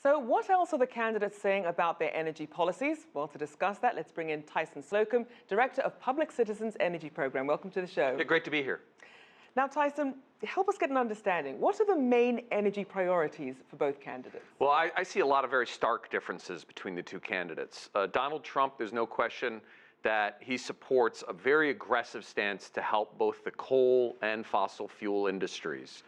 So what else are the candidates saying about their energy policies? Well, to discuss that, let's bring in Tyson Slocum, Director of Public Citizens Energy Program. Welcome to the show. Yeah, great to be here. Now, Tyson, help us get an understanding. What are the main energy priorities for both candidates? Well, I see a lot of very stark differences between the two candidates. Donald Trump, there's no question that he supports a very aggressive stance to help both the coal and fossil fuel industries.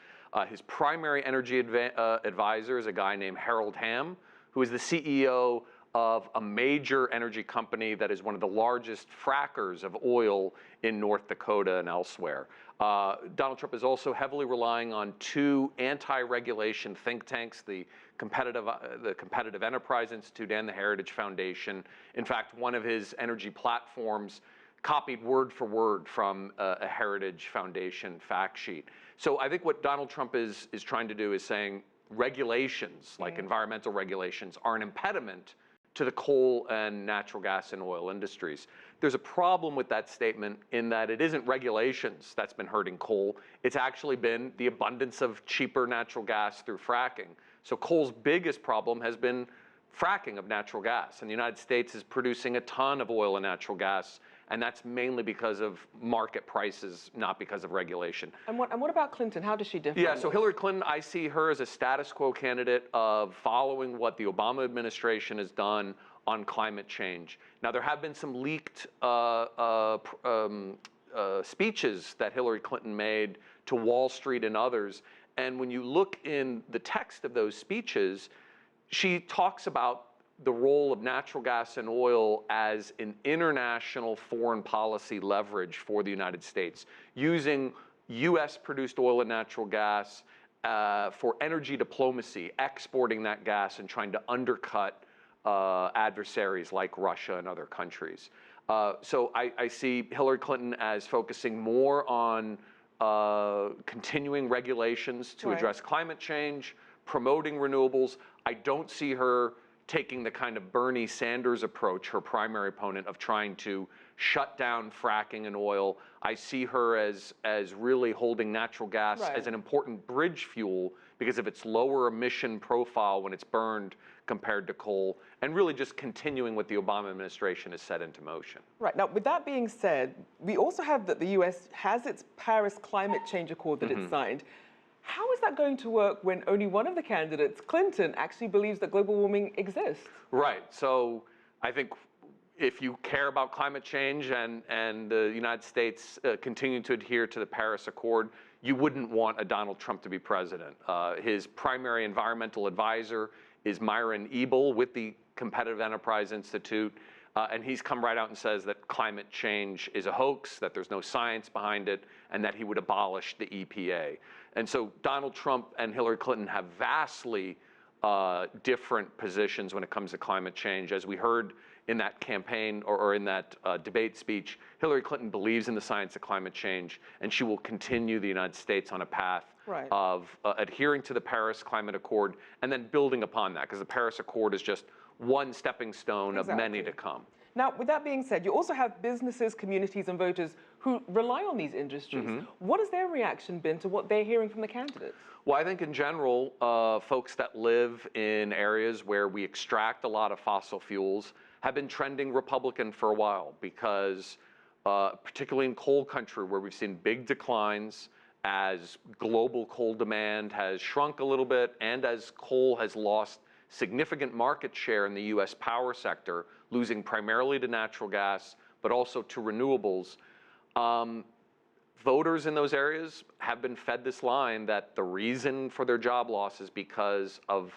His primary energy advisor is a guy named Harold Hamm, who is the CEO of a major energy company that is one of the largest frackers of oil in North Dakota and elsewhere. Donald Trump is also heavily relying on two anti-regulation think tanks, the Competitive Enterprise Institute and the Heritage Foundation. In fact, one of his energy platforms copied word for word from a Heritage Foundation fact sheet. So I think what Donald Trump is trying to do is saying regulations, like environmental regulations, are an impediment to the coal and natural gas and oil industries. There's a problem with that statement in that it isn't regulations that's been hurting coal. It's actually been the abundance of cheaper natural gas through fracking. So coal's biggest problem has been fracking of natural gas. And the United States is producing a ton of oil and natural gas, and that's mainly because of market prices, not because of regulation. And what about Clinton? How does she differ? Yeah, so Hillary Clinton, I see her as a status quo candidate of following what the Obama administration has done on climate change. Now, there have been some leaked speeches that Hillary Clinton made to Wall Street and others. And when you look in the text of those speeches, she talks about the role of natural gas and oil as an international foreign policy leverage for the United States, using U.S.-produced oil and natural gas for energy diplomacy, exporting that gas and trying to undercut adversaries like Russia and other countries. So I see Hillary Clinton as focusing more on continuing regulations to address climate change, promoting renewables. I don't see her taking the kind of Bernie Sanders approach, her primary opponent, of trying to shut down fracking and oil. I see her as really holding natural gas as an important bridge fuel because of its lower emission profile when it's burned compared to coal, and really just continuing what the Obama administration has set into motion. Right. Now, with that being said, we also have that the U.S. has its Paris Climate Change Accord that it signed. How is that going to work when only one of the candidates, Clinton, actually believes that global warming exists? Right. So I think if you care about climate change and the United States continuing to adhere to the Paris Accord, you wouldn't want a Donald Trump to be president. His primary environmental advisor is Myron Ebel with the Competitive Enterprise Institute. And he's come right out and says that climate change is a hoax, that there's no science behind it, and that he would abolish the EPA. And so Donald Trump and Hillary Clinton have vastly different positions when it comes to climate change. As we heard in that campaign or in that debate speech, Hillary Clinton believes in the science of climate change, and she will continue the United States on a path of adhering to the Paris Climate Accord and then building upon that, because the Paris Accord is just one stepping stone of many to come. Now, with that being said, you also have businesses, communities, and voters who rely on these industries. What has their reaction been to what they're hearing from the candidates? Well, I think in general, folks that live in areas where we extract a lot of fossil fuels have been trending Republican for a while because, particularly in coal country, where we've seen big declines as global coal demand has shrunk a little bit and as coal has lost significant market share in the U.S. power sector, losing primarily to natural gas, but also to renewables. Voters in those areas have been fed this line that the reason for their job loss is because of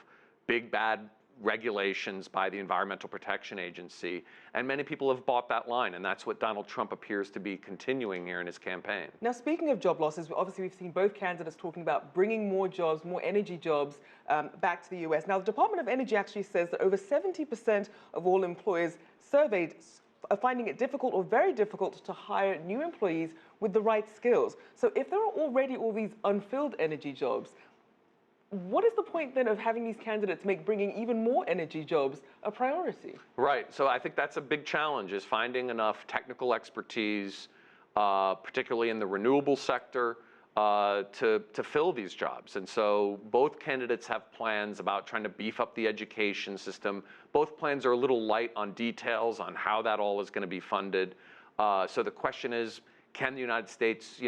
big bad regulations by the Environmental Protection Agency, and many people have bought that line, and that's what Donald Trump appears to be continuing here in his campaign. Now, speaking of job losses, obviously we've seen both candidates talking about bringing more jobs, more energy jobs back to the U.S. Now, the Department of Energy actually says that over 70% of all employers surveyed are finding it difficult or very difficult to hire new employees with the right skills. So if there are already all these unfilled energy jobs, what is the point then of having these candidates make bringing even more energy jobs a priority? Right. So I think that's a big challenge, is finding enough technical expertise, particularly in the renewable sector, to fill these jobs. And so both candidates have plans about trying to beef up the education system. Both plans are a little light on details on how that all is going to be funded. So the question is, can the United States,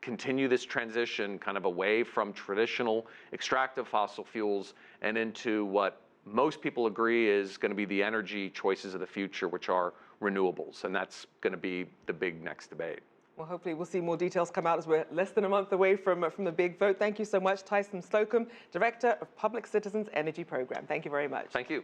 continue this transition kind of away from traditional extractive fossil fuels and into what most people agree is going to be the energy choices of the future, which are renewables. And that's going to be the big next debate. Well, hopefully we'll see more details come out as we're less than a month away from the big vote. Thank you so much, Tyson Slocum, Director of Public Citizens Energy Program. Thank you very much. Thank you.